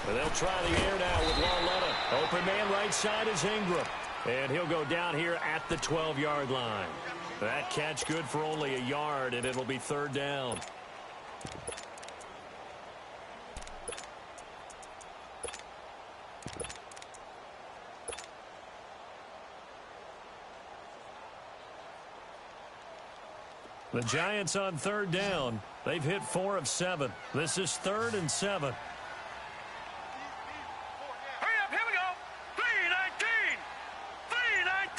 And they'll try the air now with Lauletta. Open man right side is Ingram. And he'll go down here at the 12-yard line. That catch good for only a yard, and it'll be third down. The Giants on third down. They've hit 4 of 7. This is 3rd and 7. Hurry up, here we go. 3-19. 3-19.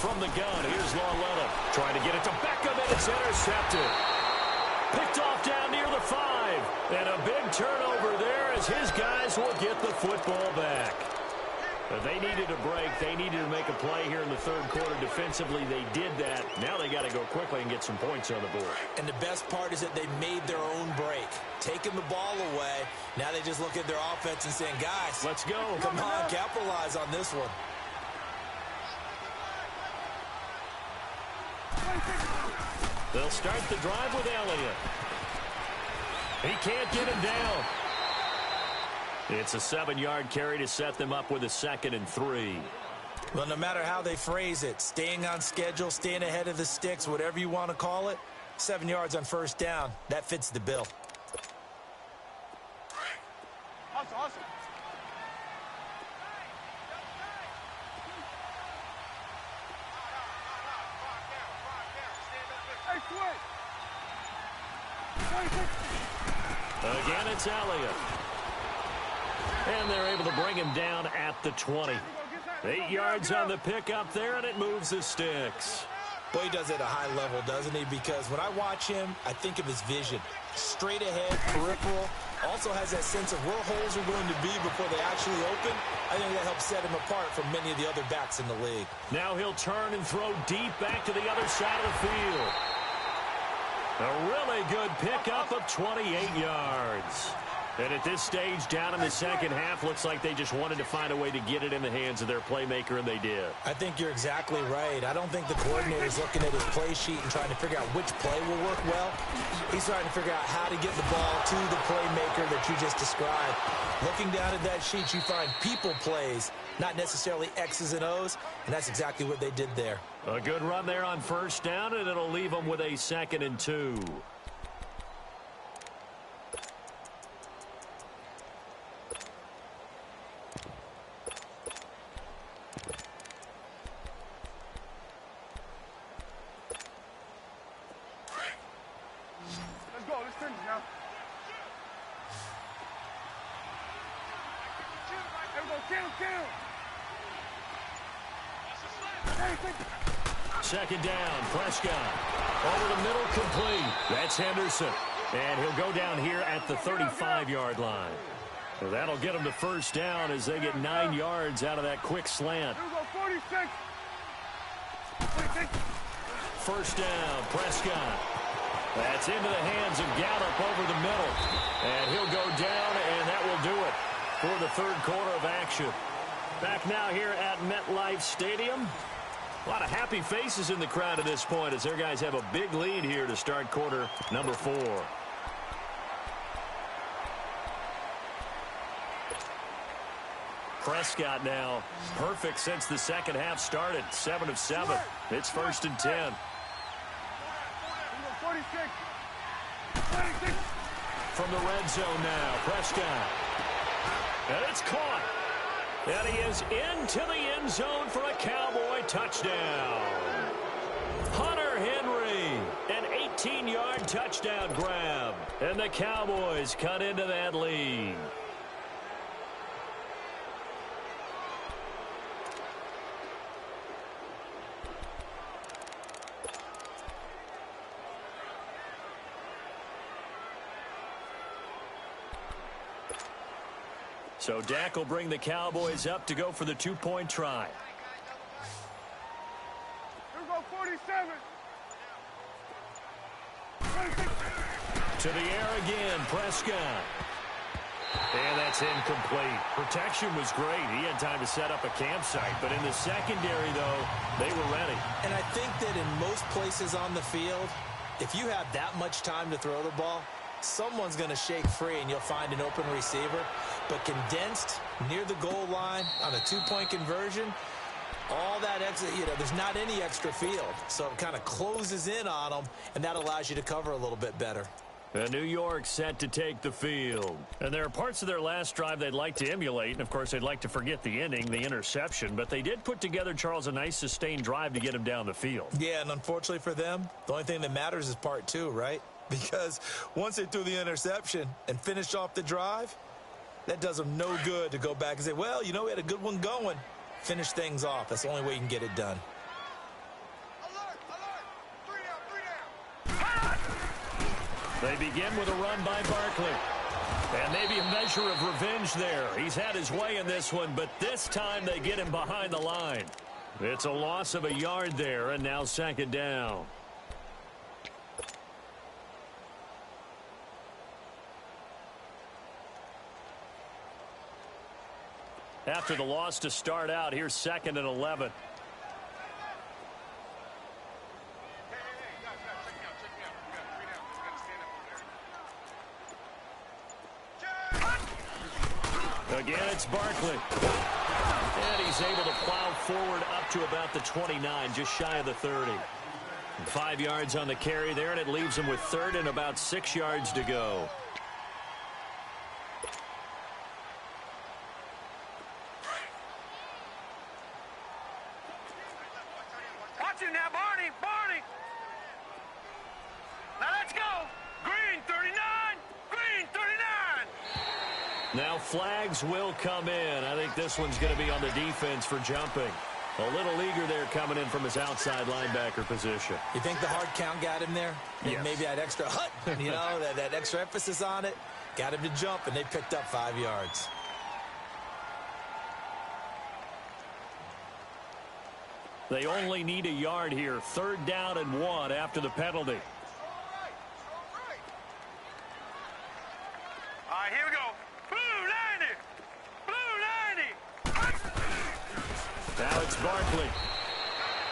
From the gun, here's Lauletta. Trying to get it to Beckham, and it's intercepted. Picked off down near the 5. And a big turnover there as his guys will get the football back. They needed a break. They needed to make a play here in the third quarter. Defensively, they did that. Now they got to go quickly and get some points on the board. And the best part is that they made their own break. Taking the ball away. Now they just look at their offense and saying, guys, let's go. Come on, capitalize on this one. They'll start the drive with Elliott. He can't get him down. It's a 7-yard carry to set them up with a 2nd and 3. Well, no matter how they phrase it, staying on schedule, staying ahead of the sticks, whatever you want to call it, 7 yards on first down, that fits the bill. Awesome. Again, it's Elliott. And they're able to bring him down at the 20. 8 yards on the pickup there, and it moves the sticks. Boy, he does it at a high level, doesn't he? Because when I watch him, I think of his vision. Straight ahead, peripheral. Also has that sense of where holes are going to be before they actually open. I think that helps set him apart from many of the other backs in the league. Now he'll turn and throw deep back to the other side of the field. A really good pickup of 28 yards. And at this stage, down in the second half, looks like they just wanted to find a way to get it in the hands of their playmaker, and they did. I think you're exactly right. I don't think the coordinator's looking at his play sheet and trying to figure out which play will work well. He's trying to figure out how to get the ball to the playmaker that you just described. Looking down at that sheet, you find people plays, not necessarily X's and O's, and that's exactly what they did there. A good run there on first down, and it'll leave them with a 2nd and 2. Let's go. Let's finish now. There we go. Kill. Second down, Prescott. Over the middle, complete. That's Henderson. And he'll go down here at the 35-yard line. So that'll get them to first down as they get 9 yards out of that quick slant. There we go. 46. First down, Prescott. That's into the hands of Gallup over the middle. And he'll go down, and that will do it for the third quarter of action. Back now here at MetLife Stadium. A lot of happy faces in the crowd at this point as their guys have a big lead here to start quarter number 4. Prescott now perfect since the second half started. 7 of 7. It's 1st and 10. 46. From the red zone now, Prescott. And it's caught. And he is into the end zone for a Cowboy touchdown. Hunter Henry, an 18-yard touchdown grab. And the Cowboys cut into that lead. So Dak will bring the Cowboys up to go for the 2-point try. Here we go, 47. To the air again, Prescott. And that's incomplete. Protection was great. He had time to set up a campsite. But in the secondary, though, they were ready. And I think that in most places on the field, if you have that much time to throw the ball, someone's going to shake free and you'll find an open receiver. But condensed near the goal line on a two-point conversion, all that extra, there's not any extra field. So it kind of closes in on them, and that allows you to cover a little bit better. New York set to take the field. And there are parts of their last drive they'd like to emulate. And, of course, they'd like to forget the inning, the interception. But they did put together, Charles, a nice sustained drive to get him down the field. Yeah, and unfortunately for them, the only thing that matters is part two, right? Because once they threw the interception and finished off the drive, that does them no good to go back and say, well, we had a good one going. Finish things off. That's the only way you can get it done. They begin with a run by Barkley. And maybe a measure of revenge there. He's had his way in this one, but this time they get him behind the line. It's a loss of a yard there, and now second down. After the loss to start out, here's 2nd and 11. Again, it's Barkley. And he's able to plow forward up to about the 29, just shy of the 30. 5 yards on the carry there, and it leaves him with 3rd and about 6 yards to go. Watch it now, Barney! Barney! Now let's go! Green 39! Green 39! Now flags will come in. I think this one's going to be on the defense for jumping. A little eager there coming in from his outside linebacker position. You think the hard count got him there? Yes. Maybe that extra hut, that extra emphasis on it, got him to jump, and they picked up 5 yards. They only need a yard here. 3rd down and 1 after the penalty. All right, here we go. Blue 90! Blue 90! Now it's Barkley.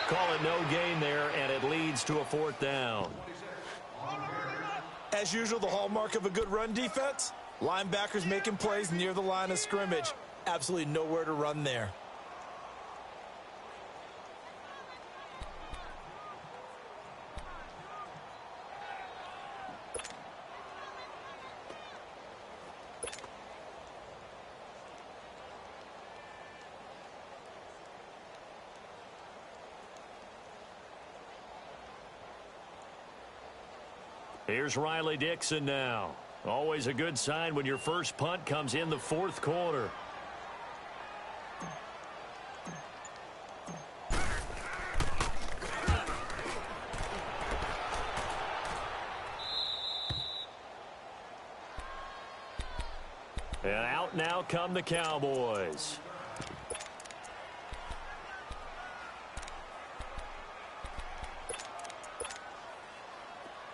Call it no gain there, and it leads to a 4th down. As usual, the hallmark of a good run defense, linebackers making plays near the line of scrimmage. Absolutely nowhere to run there. Here's Riley Dixon now. Always a good sign when your first punt comes in the 4th quarter. And out now come the Cowboys.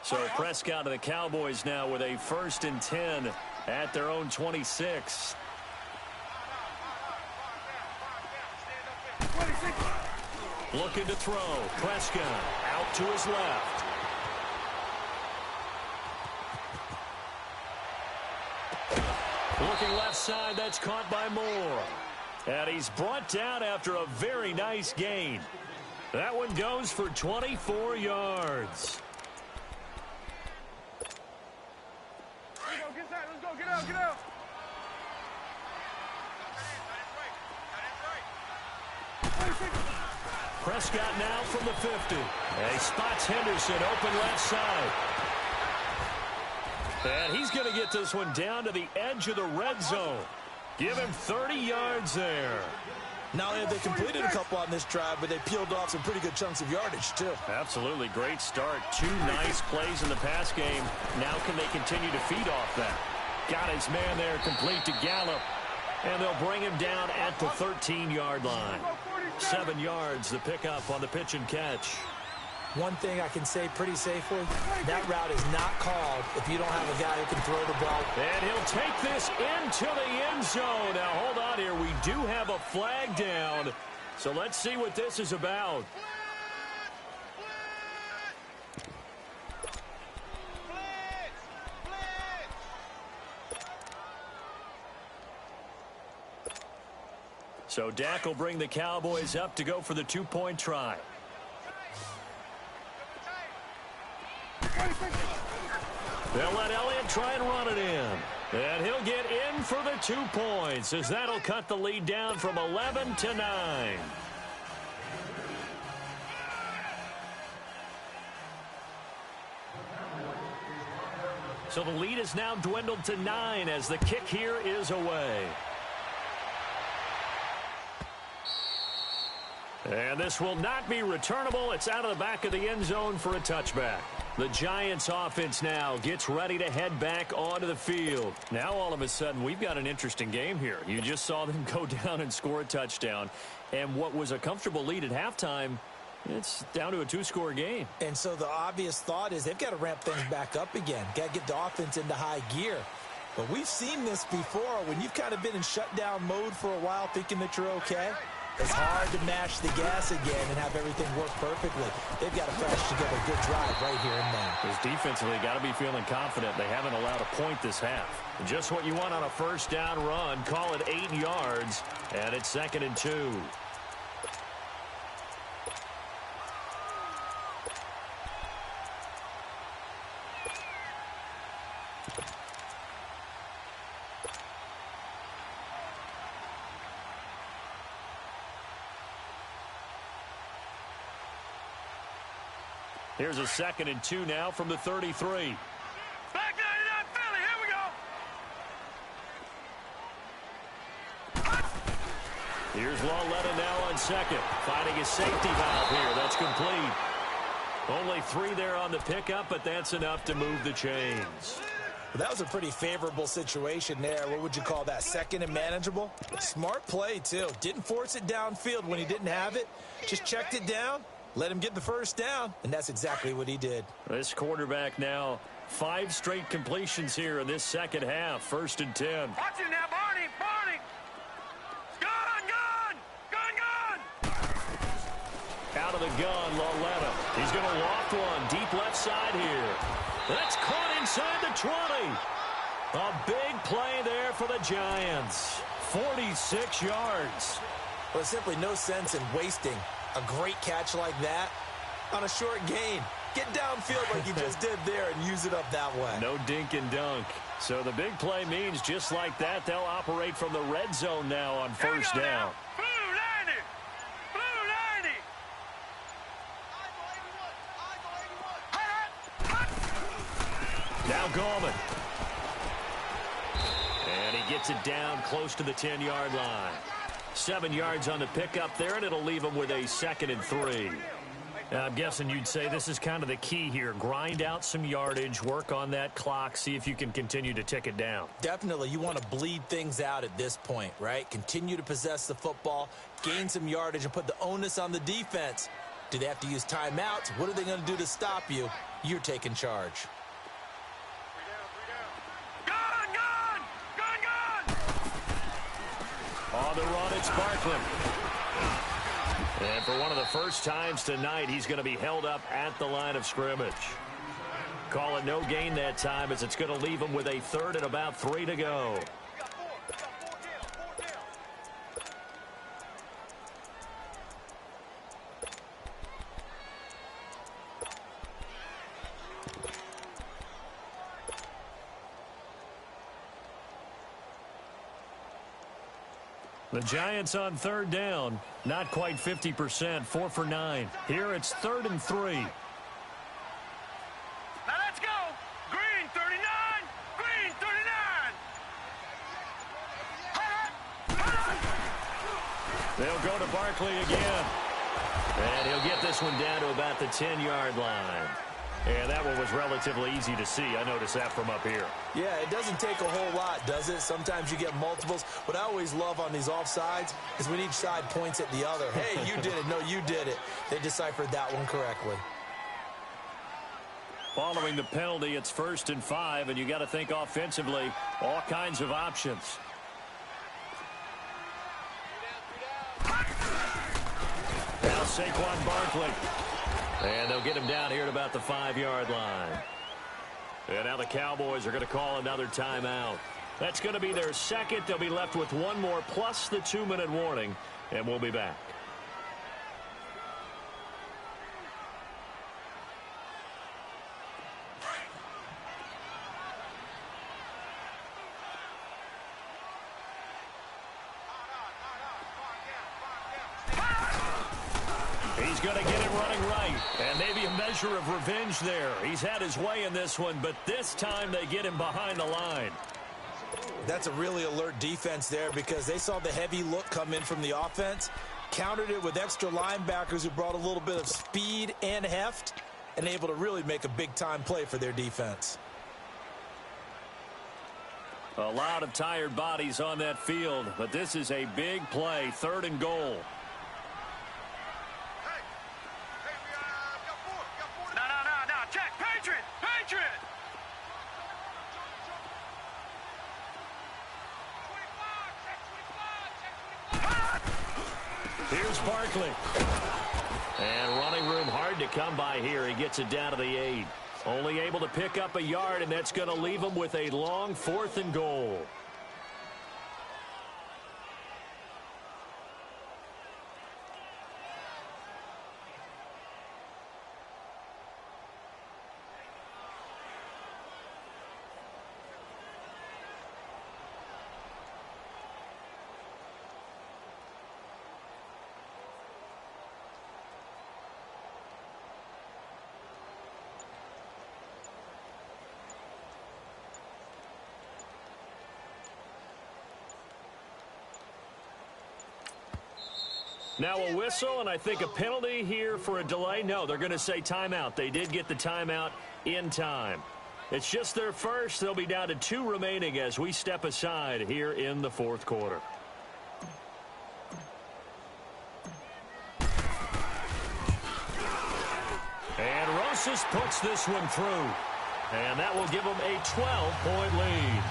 So Prescott to the Cowboys now with a 1st and 10 at their own 26. Looking to throw. Prescott out to his left. Looking left side, that's caught by Moore. And he's brought down after a very nice gain. That one goes for 24 yards. Get out! Prescott now from the 50. And he spots Henderson open left side. And he's going to get this one down to the edge of the red zone. Give him 30 yards there. Not only have they completed a couple on this drive, but they peeled off some pretty good chunks of yardage, too. Absolutely. Great start. 2 nice plays in the pass game. Now can they continue to feed off that? Got his man there complete to Gallup. And they'll bring him down at the 13-yard line. 7 yards the pickup on the pitch and catch. One thing I can say pretty safely, that route is not called if you don't have a guy who can throw the ball. And he'll take this into the end zone. Now, hold on here. We do have a flag down. So let's see what this is about. So Dak will bring the Cowboys up to go for the two-point try. They'll let Elliott try and run it in. And he'll get in for the 2 points as that'll cut the lead down from 11 to 9. So the lead is now dwindled to 9 as the kick here is away. And this will not be returnable. It's out of the back of the end zone for a touchback. The Giants offense now gets ready to head back onto the field. Now all of a sudden we've got an interesting game here. You just saw them go down and score a touchdown. And what was a comfortable lead at halftime, it's down to a 2-score game. And so the obvious thought is they've got to ramp things back up again. Got to get the offense into high gear. But we've seen this before when you've kind of been in shutdown mode for a while thinking that you're okay. It's hard to mash the gas again and have everything work perfectly. They've got to patch together a good drive right here and now. Because defensively, got to be feeling confident. They haven't allowed a point this half. Just what you want on a first down run. Call it 8 yards, and it's 2nd and 2. Here's a 2nd and 2 now from the 33. Back 99 Philly, here we go. Here's Lawletta now on second. Finding a safety valve here. That's complete. Only 3 there on the pickup, but that's enough to move the chains. Well, that was a pretty favorable situation there. What would you call that? 2nd and manageable? Smart play, too. Didn't force it downfield when he didn't have it. Just checked it down. Let him get the first down, and that's exactly what he did. This quarterback now 5 straight completions here in this second half. 1st and 10. Watch it now, Barney, Barney. Gun. Out of the gun, Lawletta. He's going to loft one deep left side here. That's caught inside the 20. A big play there for the Giants. 46 yards. Well, simply no sense in wasting a great catch like that on a short gain. Get downfield like you just did there and use it up that way. No dink and dunk. So the big play means just like that, they'll operate from the red zone now on first down. Now. Blue 90. Now Gorman. And he gets it down close to the 10-yard line. 7 yards on the pickup there, and it'll leave him with a 2nd and 3. Now, I'm guessing you'd say this is kind of the key here. Grind out some yardage, work on that clock, see if you can continue to tick it down. Definitely, you want to bleed things out at this point, right? Continue to possess the football, gain some yardage, and put the onus on the defense. Do they have to use timeouts? What are they going to do to stop you? You're taking charge. On the run, it's Barkley. And for one of the first times tonight, he's going to be held up at the line of scrimmage. Call it no gain that time as it's going to leave him with a 3rd and about 3 to go. The Giants on 3rd down, not quite 50%, 4 for 9. Here it's 3rd and 3. Now let's go. Green 39. Green 39. They'll go to Barkley again. And he'll get this one down to about the 10-yard line. And that one was relatively easy to see. I noticed that from up here. Yeah, it doesn't take a whole lot, does it? Sometimes you get multiples. What I always love on these offsides is when each side points at the other. Hey, you did it. No, you did it. They deciphered that one correctly. Following the penalty, it's 1st and 5, and you got to think offensively, all kinds of options. Now Saquon Barkley. And they'll get him down here at about the 5-yard line. And now the Cowboys are going to call another timeout. That's going to be their second. They'll be left with one more plus the 2-minute warning, and we'll be back. He's going to get it running right, and maybe a measure of revenge there. He's had his way in this one, but this time they get him behind the line. That's a really alert defense there because they saw the heavy look come in from the offense, countered it with extra linebackers who brought a little bit of speed and heft, and able to really make a big-time play for their defense. A lot of tired bodies on that field, but this is a big play, 3rd and goal. No, check, Patriot! Here's Barkley. And running room hard to come by here. He gets it down to the 8. Only able to pick up a yard, and that's going to leave him with a long 4th and goal. Now a whistle, and I think a penalty here for a delay. No, they're going to say timeout. They did get the timeout in time. It's just their first. They'll be down to 2 remaining as we step aside here in the 4th quarter. And Rosas puts this one through. And that will give them a 12-point lead.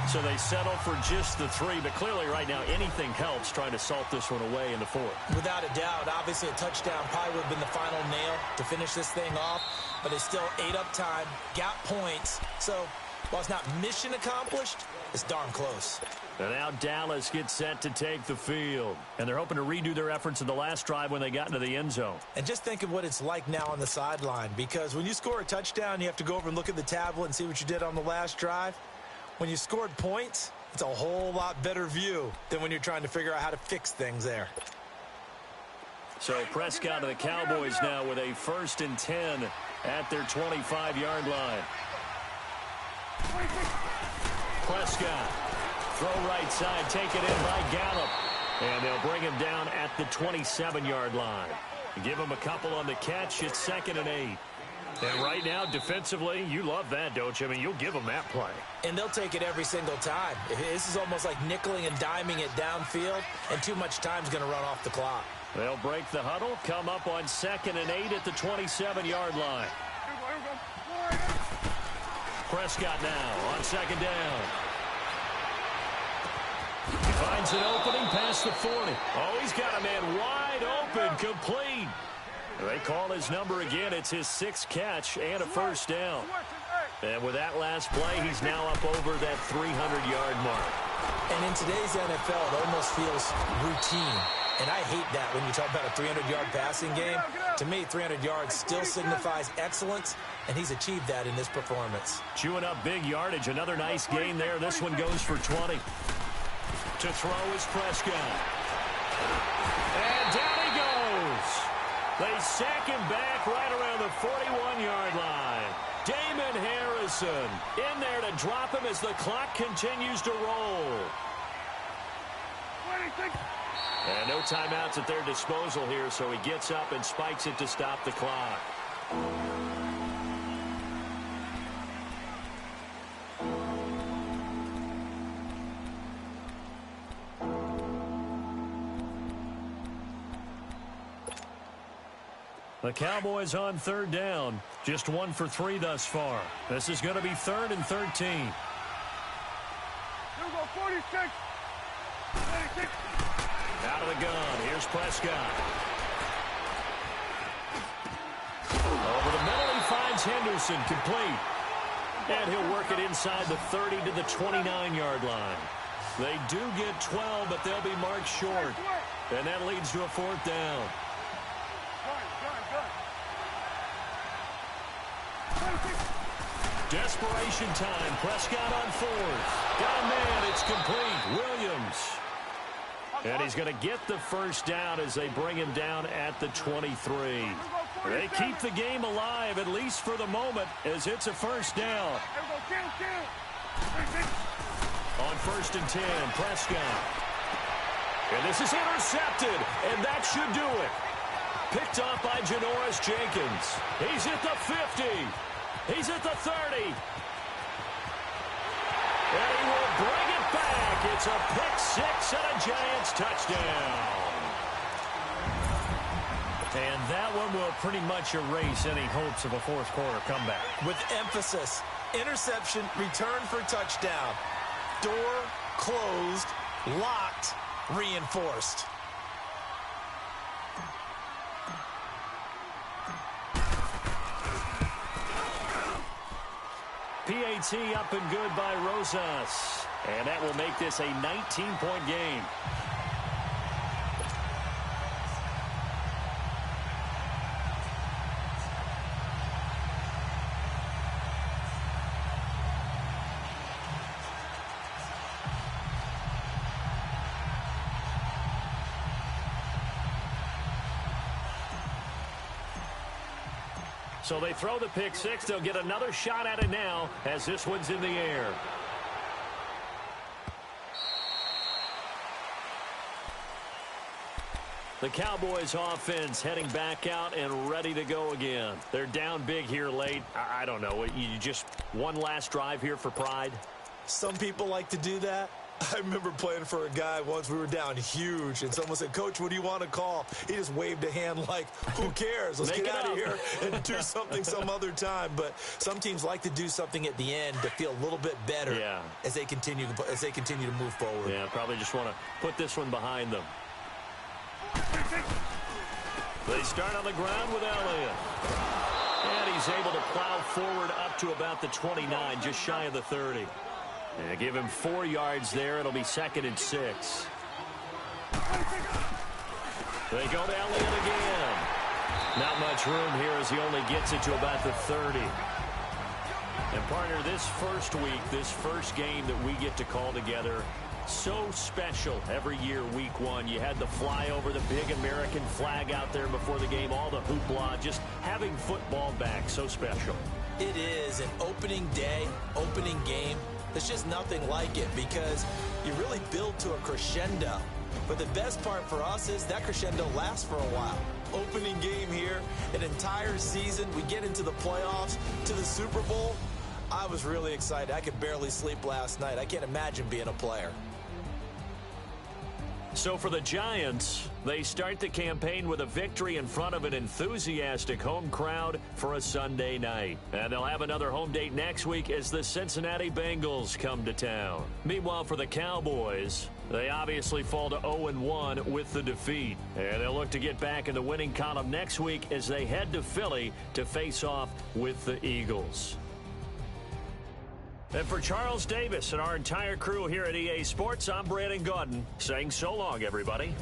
So they settle for just the 3, but clearly right now anything helps trying to salt this one away in the 4th. Without a doubt, obviously a touchdown probably would have been the final nail to finish this thing off, but it's still ate up time, got points, so while it's not mission accomplished, it's darn close. And now Dallas gets set to take the field, and they're hoping to redo their efforts in the last drive when they got into the end zone. And just think of what it's like now on the sideline, because when you score a touchdown, you have to go over and look at the tablet and see what you did on the last drive. When you scored points, it's a whole lot better view than when you're trying to figure out how to fix things there. So Prescott of the Cowboys now with a 1st and 10 at their 25-yard line. Prescott, throw right side, taken in by Gallup. And they'll bring him down at the 27-yard line. Give him a couple on the catch. It's 2nd and 8. And right now, defensively, you love that, don't you? I mean, you'll give them that play. And they'll take it every single time. This is almost like nickeling and diming it downfield, and too much time's going to run off the clock. They'll break the huddle, come up on 2nd and 8 at the 27-yard line. Prescott now on 2nd down. He finds an opening past the 40. Oh, he's got a man wide open, complete. They call his number again. It's his 6th catch and a 1st down. And with that last play, he's now up over that 300-yard mark. And in today's NFL, it almost feels routine. And I hate that when you talk about a 300-yard passing game. To me, 300 yards still signifies excellence, and he's achieved that in this performance. Chewing up big yardage. Another nice gain there. This one goes for 20. To throw is Prescott. And down he goes. They sack him back right around the 41-yard line. Damon Harrison in there to drop him as the clock continues to roll. And no timeouts at their disposal here, so he gets up and spikes it to stop the clock. The Cowboys on third down. Just 1 for 3 thus far. This is going to be 3rd and 13. Here we go, 46. 46. Out of the gun. Here's Prescott. Over the middle, he finds Henderson, complete. And he'll work it inside the 30 to the 29-yard line. They do get 12, but they'll be marked short. And that leads to a 4th down. Desperation time. Prescott on 4th. Got a man. It's complete. Williams. And he's going to get the first down as they bring him down at the 23. They keep the game alive, at least for the moment, as it's a first down. On 1st and 10, Prescott. And this is intercepted, and that should do it. Picked off by Janoris Jenkins. He's at the 50. He's at the 30. And he will bring it back. It's a pick 6 and a Giants touchdown. And that one will pretty much erase any hopes of a fourth quarter comeback. With emphasis, interception, return for touchdown. Door closed, locked, reinforced. PAT up and good by Rosas. And that will make this a 19-point game. So they throw the pick 6. They'll get another shot at it now as this one's in the air. The Cowboys offense heading back out and ready to go again. They're down big here late. I don't know. You just one last drive here for pride? Some people like to do that. I remember playing for a guy once. We were down huge, and someone said, "Coach, what do you want to call?" He just waved a hand like, who cares? Let's get out of here and do something some other time. But some teams like to do something at the end to feel a little bit better as they continue to move forward. Yeah, probably just want to put this one behind them. They start on the ground with Elliott. And he's able to plow forward up to about the 29, just shy of the 30. And give him 4 yards there. It'll be 2nd and 6. They go to Elliott again. Not much room here as he only gets it to about the 30. And, partner, this first week, this first game that we get to call together, so special every year, week 1. You had the flyover, the big American flag out there before the game, all the hoopla, just having football back, so special. It is an opening day, opening game. There's just nothing like it because you really build to a crescendo. But the best part for us is that crescendo lasts for a while. Opening game here, an entire season. We get into the playoffs, to the Super Bowl. I was really excited. I could barely sleep last night. I can't imagine being a player. So for the Giants, they start the campaign with a victory in front of an enthusiastic home crowd for a Sunday night. And they'll have another home date next week as the Cincinnati Bengals come to town. Meanwhile, for the Cowboys, they obviously fall to 0-1 with the defeat. And they'll look to get back in the winning column next week as they head to Philly to face off with the Eagles. And for Charles Davis and our entire crew here at EA Sports, I'm Brandon Gaudin saying so long, everybody.